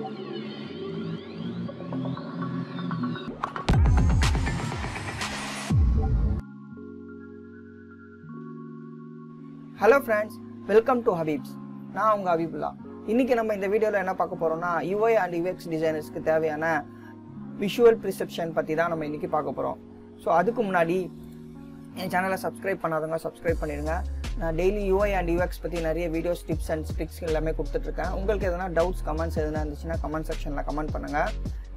Hello friends, welcome to Habibs. நான் உங்க ஹபீபுல்லா. இன்னைக்கு நம்ம இந்த வீடியோல என்ன பார்க்க போறோம்னா UI and UX டிசைனர்ஸ்க்கு தேவையான விஷுவல் பெர்செப்ஷன் பத்தி தான் நம்ம இன்னைக்கு பார்க்க போறோம். ஸோ அதுக்கு முன்னாடி என் சேனலை சப்ஸ்கிரைப் பண்ணாதவங்க சப்ஸ்கிரைப் பண்ணிடுங்க. நான் டெய்லி UI and UX பற்றி நிறைய வீடியோஸ் டிப்ஸ் அண்ட் ட்ரிக்ஸ் எல்லாமே கொடுத்துட்ருக்கேன். உங்களுக்கு எதனா டவுட்ஸ் கமெண்ட்ஸ் எதுனா இருந்துச்சுன்னா கமெண்ட் செக்ஷனில் கமெண்ட் பண்ணுங்கள்.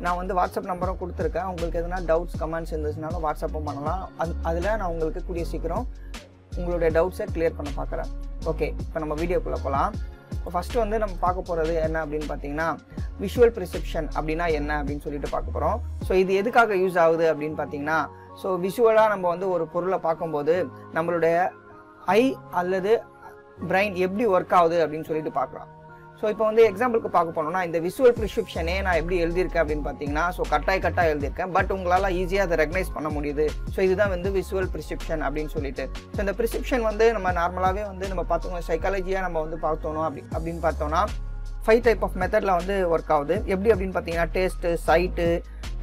நான் வந்து வாட்ஸ்அப் நம்பரும் கொடுத்துருக்கேன். உங்களுக்கு எதனா டவுட்ஸ் கமெண்ட்ஸ் இருந்துச்சுனாலும் வாட்ஸ்அப்பும் பண்ணலாம். அதில் நான் உங்களுக்கு கூடிய சீக்கிரம் உங்களுடைய டவுட்ஸை கிளியர் பண்ண பார்க்குறேன். ஓகே, இப்போ நம்ம வீடியோக்குள்ளே போகலாம். இப்போ ஃபஸ்ட்டு வந்து நம்ம பார்க்க போகிறது என்ன அப்படின்னு பார்த்தீங்கன்னா விஷுவல் பெர்செப்ஷன் அப்படின்னா என்ன அப்படின்னு சொல்லிட்டு பார்க்க போகிறோம். ஸோ இது எதுக்காக யூஸ் ஆகுது அப்படின்னு பார்த்தீங்கன்னா, ஸோ விஷுவலாக நம்ம வந்து ஒரு பொருளை பார்க்கும்போது நம்மளுடைய ஐ அல்லது பிரெயின் எப்படி ஒர்க் ஆகுது அப்படின்னு சொல்லிட்டு பார்க்கலாம். ஸோ இப்போ வந்து எக்ஸாம்பிளுக்கு பார்க்க போனோம்னா இந்த விஷுவல் பெர்செப்ஷனே நான் எப்படி எழுதியிருக்கேன் அப்படின்னு பார்த்தீங்கன்னா, ஸோ கட்டாக எழுதியிருக்கேன். பட் உங்களால் ஈஸியாக அதை ரெகனைஸ் பண்ண முடியுது. ஸோ இதுதான் வந்து விஷுவல் பெர்செப்ஷன் அப்படின்னு சொல்லிட்டு. ஸோ இந்த பெர்செப்ஷன் வந்து நம்ம நார்மலாகவே வந்து நம்ம பார்த்தோம் சைக்காலஜியாக நம்ம வந்து பார்த்தோம் அப்படின்னு பார்த்தோம்னா 5 டைப் ஆஃப் மெத்தடில் வந்து ஒர்க் ஆகுது. எப்படி அப்படின்னு பார்த்தீங்கன்னா taste, sight,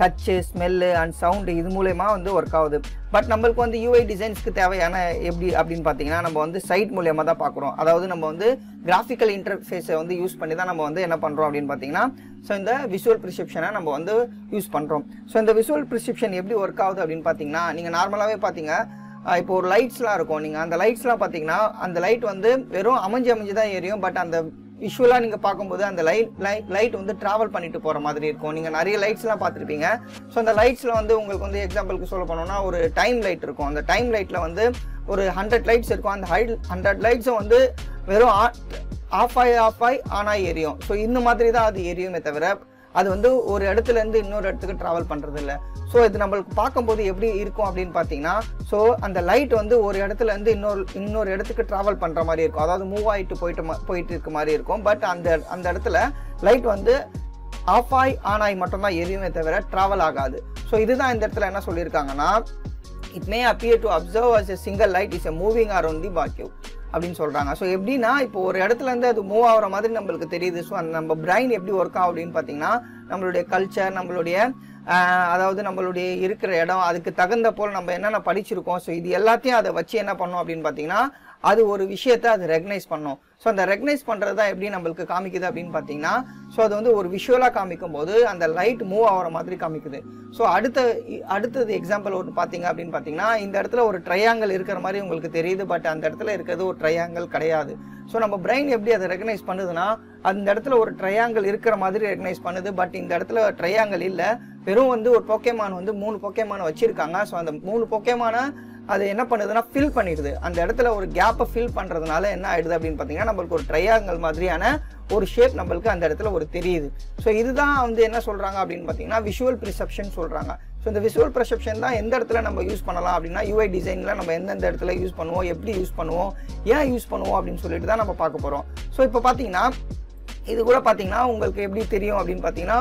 touch, smell and sound இது மூலயமா வந்து ஒர்க் ஆகுது. பட் நம்மளுக்கு வந்து UI டிசைன்ஸ்க்கு தேவையான எப்படி அப்படின்னு பார்த்தீங்கன்னா நம்ம வந்து சைட் மூலயமா தான் பார்க்குறோம். அதாவது நம்ம வந்து கிராஃபிக்கல் இன்டர்ஃபேஸை வந்து யூஸ் பண்ணி தான் நம்ம வந்து என்ன பண்ணுறோம் அப்படின்னு பார்த்தீங்கன்னா, ஸோ இந்த விஷுவல் பெர்செப்ஷனை நம்ம வந்து யூஸ் பண்ணுறோம். ஸோ இந்த விஷுவல் பெர்செப்ஷன் எப்படி ஒர்க் ஆகுது அப்படின்னு பார்த்தீங்கன்னா, நீங்கள் நார்மலாகவே பார்த்தீங்க இப்போ ஒரு லைட்ஸ்லாம் இருக்கும். நீங்கள் அந்த லைட்ஸ்லாம் பார்த்தீங்கன்னா அந்த லைட் வந்து வெறும் அமைஞ்சு தான் எரியும். பட் அந்த விஷுவலாக நீங்கள் பார்க்கும்போது அந்த லைட் வந்து ட்ராவல் பண்ணிட்டு போகிற மாதிரி இருக்கும். நீங்கள் நிறைய லைட்ஸ்லாம் பார்த்துருப்பீங்க. ஸோ அந்த லைட்ஸில் வந்து உங்களுக்கு வந்து எக்ஸாம்பிளுக்கு சொல்ல போனோம்னா ஒரு டைம் லைட் இருக்கும். அந்த டைம் லைட்டில் வந்து ஒரு 100 லைட்ஸ் இருக்கும். அந்த 100 லைட்ஸும் வந்து வெறும் ஆஃப் ஆகி ஆன் ஆகி எரியும். ஸோ இந்த மாதிரி தான் அது எரியுமே தவிர அது வந்து ஒரு இடத்துலேருந்து இன்னொரு இடத்துக்கு ட்ராவல் பண்ணுறது இல்லை. ஸோ இது நம்மளுக்கு பார்க்கும்போது எப்படி இருக்கும் அப்படின்னு பார்த்தீங்கன்னா, ஸோ அந்த லைட் வந்து ஒரு இடத்துலேருந்து இன்னொரு இடத்துக்கு ட்ராவல் பண்ணுற மாதிரி இருக்கும். அதாவது மூவ் ஆகிட்டு போயிட்டு இருக்க மாதிரி இருக்கும். பட் அந்த இடத்துல லைட் வந்து ஆஃப் ஆகி ஆன் ஆகி மட்டும்தான் எரியுமே தவிர ட்ராவல் ஆகாது. ஸோ இதுதான் இந்த இடத்துல என்ன சொல்லியிருக்காங்கன்னா, it may appear to observe as a single light is a moving around the vacuum அப்படின்னு சொல்கிறாங்க. ஸோ எப்படின்னா இப்போ ஒரு இடத்துலேருந்து அது மூவ் ஆகிற மாதிரி நம்மளுக்கு தெரியுது. ஸோ அந்த நம்ம பிரெயின் எப்படி ஒர்க் ஆகும் அப்படின்னு பார்த்தீங்கன்னா, நம்மளுடைய கல்ச்சர், நம்மளுடைய அதாவது நம்மளுடைய இருக்கிற இடம், அதுக்கு தகுந்த போல் நம்ம என்னென்ன படிச்சிருக்கோம், ஸோ இது எல்லாத்தையும் அதை வச்சு என்ன பண்ணோம் அப்படின்னு பார்த்தீங்கன்னா அது ஒரு விஷயத்தை அது ரெகனைஸ் பண்ணோம். ஸோ அந்த ரெகனைஸ் பண்ணுறது தான் எப்படி நம்மளுக்கு காமிக்குது அப்படின்னு பார்த்தீங்கன்னா, ஸோ அது வந்து ஒரு விஷுவலாக காமிக்கும் போது அந்த லைட் மூவ் ஆகிற மாதிரி காமிக்குது. ஸோ அடுத்தது எக்ஸாம்பிள் ஒன்று பார்த்தீங்க அப்படின்னு பார்த்தீங்கன்னா, இந்த இடத்துல ஒரு ட்ரையாங்கிள் இருக்கிற மாதிரி உங்களுக்கு தெரியுது. பட் அந்த இடத்துல இருக்கிறது ஒரு ட்ரையாங்கிள் கிடையாது. ஸோ நம்ம பிரெயின் எப்படி அதை ரெகனைஸ் பண்ணுதுன்னா, அந்த இடத்துல ஒரு ட்ரையாங்கிள் இருக்கிற மாதிரி ரெகனைஸ் பண்ணுது. பட் இந்த இடத்துல ட்ரையாங்கிள் இல்லை, வெறும் வந்து ஒரு போக்கேமான் வந்து 3 போக்கேமான் வச்சுருக்காங்க. ஸோ அந்த 3 போக்கேமானை அது என்ன பண்ணுதுன்னா ஃபில் பண்ணிடுது. அந்த இடத்துல ஒரு கேப்பை ஃபில் பண்ணுறதுனால என்ன ஆயிடுது அப்படின்னு பார்த்தீங்கன்னா, நம்மளுக்கு ஒரு ட்ரையாங்கிள் மாதிரியான ஒரு ஷேப் நம்மளுக்கு அந்த இடத்துல ஒரு தெரியுது. ஸோ இதுதான் வந்து என்ன சொல்கிறாங்க அப்படின்னு பார்த்தீங்கன்னா விஷுவல் பெர்செப்ஷன் சொல்கிறாங்க. ஸோ இந்த விஷுவல் பெர்செப்ஷன் தான் எந்த இடத்துல நம்ம யூஸ் பண்ணலாம் அப்படின்னா UI டிசைனில் நம்ம எந்தெந்த இடத்துல யூஸ் பண்ணுவோம், எப்படி யூஸ் பண்ணுவோம், ஏன் யூஸ் பண்ணுவோம் அப்படின்னு சொல்லிட்டு தான் நம்ம பார்க்க போகிறோம். ஸோ இப்போ பார்த்தீங்கன்னா இது கூட பார்த்தீங்கன்னா உங்களுக்கு எப்படி தெரியும் அப்படின்னு பார்த்தீங்கன்னா,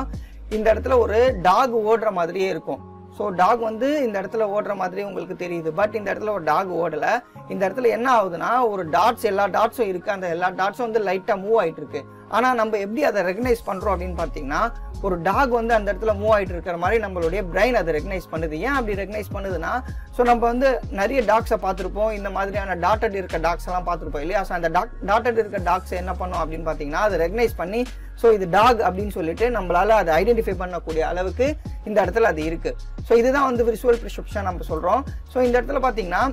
இந்த இடத்துல ஒரு டாக் ஓடுற மாதிரியே இருக்கும். ஸோ டாக் வந்து இந்த இடத்துல ஓடுற மாதிரி உங்களுக்கு தெரியுது. பட் இந்த இடத்துல ஒரு டாக் ஓடலை. இந்த இடத்துல என்ன ஆகுதுன்னா ஒரு எல்லா டாட்ஸும் இருக்குது. அந்த எல்லா டாட்ஸும் வந்து லைட்டாக மூவ் ஆகிட்டு இருக்கு. ஆனால் நம்ம எப்படி அதை ரெகனைஸ் பண்ணுறோம் அப்படின்னு பார்த்தீங்கன்னா, ஒரு டாக் வந்து அந்த இடத்துல மூவ் ஆகிட்டு இருக்கிற மாதிரி நம்மளுடைய பிரெயின் அதை ரெகனைஸ் பண்ணுது. ஏன் அப்படி ரெகனைஸ் பண்ணுதுன்னா, ஸோ நம்ம வந்து நிறைய டாக்ஸை பார்த்துருப்போம். இந்த மாதிரியான டாட்டட் இருக்க டாக்ஸ் எல்லாம் பார்த்துருப்போம் இல்லையா? ஸோ அந்த டாட்டட் இருக்க டாக்ஸ் என்ன பண்ணோம் அப்படின்னு பார்த்தீங்கன்னா, அதை ரெகனைஸ் பண்ணி ஸோ இது டாக் அப்படின்னு சொல்லிட்டு நம்மளால அதை ஐடென்டிஃபை பண்ணக்கூடிய அளவுக்கு இந்த இடத்துல அது இருக்குது. ஸோ இதுதான் வந்து விஷுவல் பெர்செப்ஷன் நம்ம சொல்கிறோம். ஸோ இந்த இடத்துல பார்த்தீங்கன்னா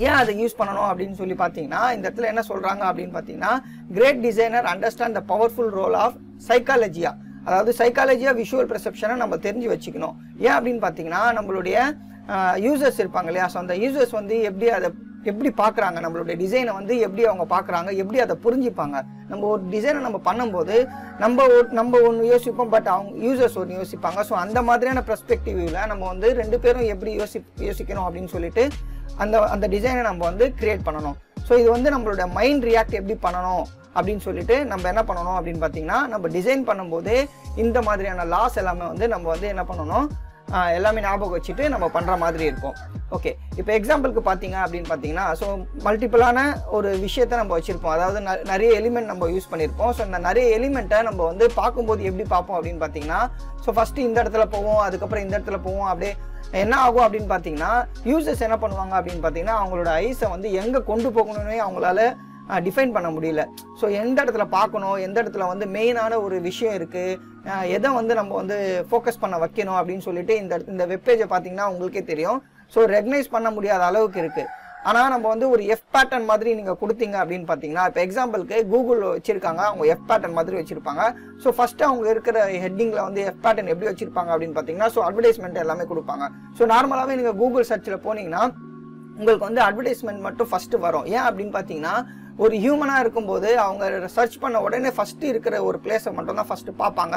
ஏன் அதை யூஸ் பண்ணணும் அப்படின்னு சொல்லி பார்த்தீங்கன்னா, இந்த இடத்துல என்ன சொல்கிறாங்க அப்படின்னு பார்த்தீங்கன்னா, great designer understand the powerful role of சைக்காலஜியா. அதாவது சைக்காலஜியா விஷுவல் பெர்செப்ஷனை நம்ம தெரிஞ்சு வச்சுக்கணும். ஏன் அப்படின்னு பார்த்தீங்கன்னா, நம்மளுடைய யூசர்ஸ் இருப்பாங்க இல்லையா? ஸோ அந்த யூசர்ஸ் வந்து எப்படி பார்க்குறாங்க, நம்மளுடைய டிசைனை வந்து எப்படி அவங்க பார்க்குறாங்க, எப்படி அதை புரிஞ்சுப்பாங்க. நம்ம ஒரு டிசைனை நம்ம பண்ணும்போது நம்ம ஒன்று யோசிப்போம், பட் அவங்க யூசர்ஸ் ஒன்று யோசிப்பாங்க. ஸோ அந்த மாதிரியான பெர்ஸ்பெக்டிவ்ல நம்ம வந்து 2 பேரும் எப்படி யோசிக்கணும் அப்படின்னு சொல்லிட்டு அந்த டிசைனை நம்ம வந்து கிரியேட் பண்ணணும். ஸோ இது வந்து நம்மளோட மைண்ட் ரியாக்ட் எப்படி பண்ணணும் அப்படின்னு சொல்லிட்டு நம்ம என்ன பண்ணணும் அப்படின்னு பார்த்தீங்கன்னா, நம்ம டிசைன் பண்ணும்போது இந்த மாதிரியான லாஸ் எல்லாமே வந்து நம்ம வந்து என்ன பண்ணணும், எல்லாமே ஞாபகம் வச்சுட்டு நம்ம பண்ணுற மாதிரி இருக்கும். ஓகே, இப்போ எக்ஸாம்பிளுக்கு பார்த்தீங்க அப்படின்னு பார்த்தீங்கன்னா, ஸோ மல்டிபிளான ஒரு விஷயத்தை நம்ம வச்சுருப்போம். அதாவது நிறைய எலிமெண்ட் நம்ம யூஸ் பண்ணியிருப்போம். ஸோ இந்த நிறைய எலிமெண்ட்டை நம்ம வந்து பார்க்கும்போது எப்படி பார்ப்போம் அப்படின்னு பார்த்தீங்கன்னா, ஸோ ஃபஸ்ட்டு இந்த இடத்துல போவோம், அதுக்கப்புறம் இந்த இடத்துல போவோம். அப்படியே என்ன ஆகும் அப்படின்னு பார்த்தீங்கன்னா, யூசர்ஸ் என்ன பண்ணுவாங்க அப்படின்னு பார்த்தீங்கன்னா, அவங்களோட ஐஸை வந்து எங்கே கொண்டு போகணும்னே அவங்களால டிஃபைன் பண்ண முடியல. ஸோ எந்த இடத்துல பார்க்கணும், எந்த இடத்துல வந்து மெயினான ஒரு விஷயம் இருக்குது, எதை வந்து நம்ம வந்து ஃபோக்கஸ் பண்ண வைக்கணும் அப்படின்னு சொல்லிட்டு இந்த வெப்பேஜை பார்த்தீங்கன்னா உங்களுக்கே தெரியும். ஸோ ரெகனைஸ் பண்ண முடியாத அளவுக்கு இருக்குது. ஆனால் நம்ம வந்து ஒரு எஃப் பேட்டர்ன் மாதிரி நீங்கள் கொடுத்தீங்க அப்படின்னு பார்த்தீங்கன்னா, இப்போ எக்ஸாம்பிளுக்கு கூகுள் வச்சுருக்காங்க, அவங்க எஃப் பேட்டர்ன் மாதிரி வச்சுருப்பாங்க. ஸோ ஃபஸ்ட்டு அவங்க இருக்கிற ஹெட்டிங்கில் வந்து எஃப் பேட்டர்ன் எப்படி வச்சுருப்பாங்க அப்படின்னு பார்த்தீங்கன்னா, ஸோ அட்வர்டைஸ்மெண்ட் எல்லாமே கொடுப்பாங்க. ஸோ நார்மலாகவே நீங்கள் கூகுள் சர்ச்சில் போனீங்கன்னா உங்களுக்கு வந்து அட்வர்டைஸ்மெண்ட் மட்டும் ஃபஸ்ட்டு வரும். ஏன் அப்படின்னு பார்த்தீங்கன்னா, ஒரு ஹியூமனாக இருக்கும்போது அவங்க சர்ச் பண்ண உடனே ஃபஸ்ட்டு இருக்கிற ஒரு பிளேஸை மட்டும் தான் ஃபஸ்ட்டு பார்ப்பாங்க.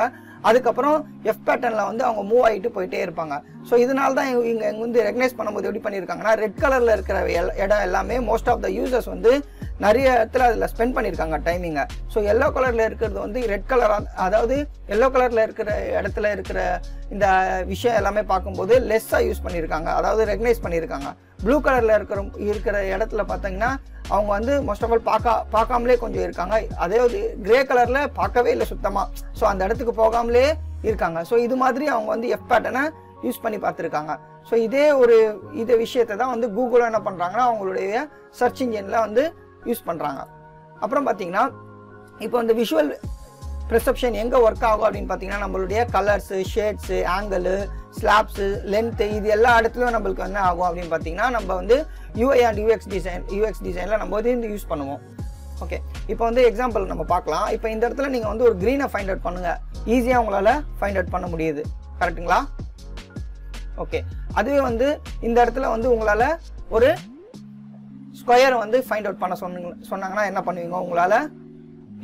அதுக்கப்புறம் எஃப் பேட்டர்னில் வந்து அவங்க மூவ் ஆகிட்டு போயிட்டே இருப்பாங்க. ஸோ இதனால தான் இங்கே வந்து ரெகனைஸ் பண்ணும்போது எப்படி பண்ணியிருக்காங்கன்னா, ரெட் கலரில் இருக்கிற இடம் எல்லாமே மோஸ்ட் ஆஃப் த யூசர்ஸ் வந்து நிறைய இடத்துல அதில் ஸ்பெண்ட் பண்ணியிருக்காங்க டைமிங்கை. ஸோ எல்லோ கலரில் இருக்கிறது வந்து ரெட் கலராக, அதாவது எல்லோ கலரில் இருக்கிற இடத்துல இருக்கிற இந்த விஷயம் எல்லாமே பார்க்கும்போது லெஸ்ஸாக யூஸ் பண்ணியிருக்காங்க, அதாவது ரெகனைஸ் பண்ணியிருக்காங்க. ப்ளூ கலரில் இருக்கிற இடத்துல பார்த்தீங்கன்னா அவங்க வந்து மோஸ்ட் ஆஃப் ஆல் பார்க்காமலே கொஞ்சம் இருக்காங்க. அதாவது கிரே கலரில் பார்க்கவே இல்லை சுத்தமாக. ஸோ அந்த இடத்துக்கு போகாமலே இருக்காங்க. ஸோ இது மாதிரி அவங்க வந்து எஃப் பேட்டர்னை யூஸ் பண்ணி பார்த்துருக்காங்க. ஸோ இதே விஷயத்தை தான் வந்து கூகுளும் என்ன பண்ணுறாங்கன்னா அவங்களுடைய சர்ச் இன்ஜினில் வந்து யூஸ் பண்ணுறாங்க. அப்புறம் பார்த்தீங்கன்னா, இப்போ இந்த விஷுவல் பெர்செப்ஷன் எங்கே ஒர்க் ஆகும் அப்படின்னு பார்த்தீங்கன்னா, நம்மளுடைய colours, shades, angle, slabs, length, இது எல்லா இடத்துலையும் நம்மளுக்கு என்ன ஆகும் அப்படின்னு பார்த்தீங்கன்னா, நம்ம வந்து UI அண்ட் UX டிசைனில் நம்ம வந்து யூஸ் பண்ணுவோம். ஓகே, இப்போ வந்து எக்ஸாம்பிள் நம்ம பார்க்கலாம். இப்போ இந்த இடத்துல நீங்கள் வந்து ஒரு க்ரீனை ஃபைண்ட் அவுட் பண்ணுங்கள், ஈஸியாக உங்களால் ஃபைண்ட் அவுட் பண்ண முடியுது. கரெக்டுங்களா? ஓகே, அதுவே வந்து இந்த இடத்துல வந்து உங்களால் ஒரு ஸ்கொயரை வந்து ஃபைண்ட் அவுட் பண்ண சொன்னாங்கன்னா என்ன பண்ணுவீங்க? உங்களால்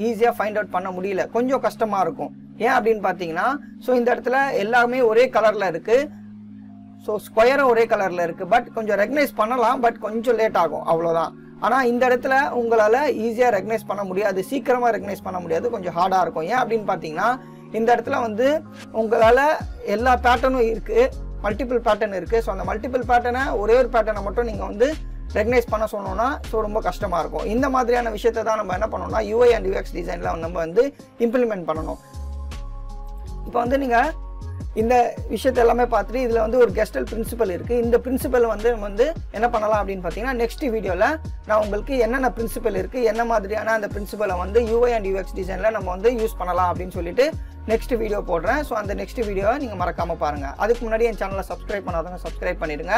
ஈஸியாக ஃபைண்ட் அவுட் பண்ண முடியல, கொஞ்சம் கஷ்டமாக இருக்கும். ஏன் அப்படின்னு பார்த்தீங்கன்னா, ஸோ இந்த இடத்துல எல்லாமே ஒரே கலரில் இருக்குது. ஸோ ஸ்கொயரும் ஒரே கலரில் இருக்குது. பட் கொஞ்சம் ரெகனைஸ் பண்ணலாம், பட் கொஞ்சம் லேட் ஆகும், அவ்வளோதான். ஆனால் இந்த இடத்துல உங்களால் ஈஸியாக ரெகனைஸ் பண்ண முடியாது, சீக்கிரமாக ரெகனைஸ் பண்ண முடியாது, கொஞ்சம் ஹார்டாக இருக்கும். ஏன் அப்படின்னு பார்த்தீங்கன்னா, இந்த இடத்துல வந்து உங்களால் எல்லா பேட்டர்னும் இருக்குது, மல்டிபிள் பேட்டர்ன் இருக்குது. ஸோ அந்த மல்டிபிள் பேட்டர்னை ஒரே ஒரு பேட்டர்னை மட்டும் நீங்கள் வந்து ரெகனைஸ் பண்ண சொன்னோன்னா ஸோ ரொம்ப கஷ்டமாக இருக்கும். இந்த மாதிரியான விஷயத்தை தான் நம்ம என்ன பண்ணணும்னா UI அண்ட் UX டிசைனில் நம்ம வந்து இம்ப்ளிமெண்ட் பண்ணணும். இப்போ வந்து நீங்கள் இந்த விஷயத்தை எல்லாமே பார்த்துட்டு இதில் வந்து ஒரு கெஸ்டல் பிரின்சிபல் இருக்குது. இந்த பிரின்சிபல் வந்து நம்ம வந்து என்ன பண்ணலாம் அப்படின்னு பார்த்தீங்கன்னா, நெக்ஸ்ட் வீடியோவில் நான் உங்களுக்கு என்னென்ன பிரின்சிபல் இருக்குது, என்ன மாதிரியான அந்த பிரின்சிபலை வந்து UI அண்ட் UX டிசைனில் நம்ம வந்து யூஸ் பண்ணலாம் அப்படின்னு சொல்லிட்டு நெக்ஸ்ட் வீடியோ போடுறேன். ஸோ அந்த நெக்ஸ்ட் வீடியோவை நீங்கள் மறக்காமல் பாருங்கள். அதுக்கு முன்னாடி என் சேனலை சப்ஸ்கிரைப் பண்ணாதவங்க சப்ஸ்கிரைப் பண்ணிடுங்க.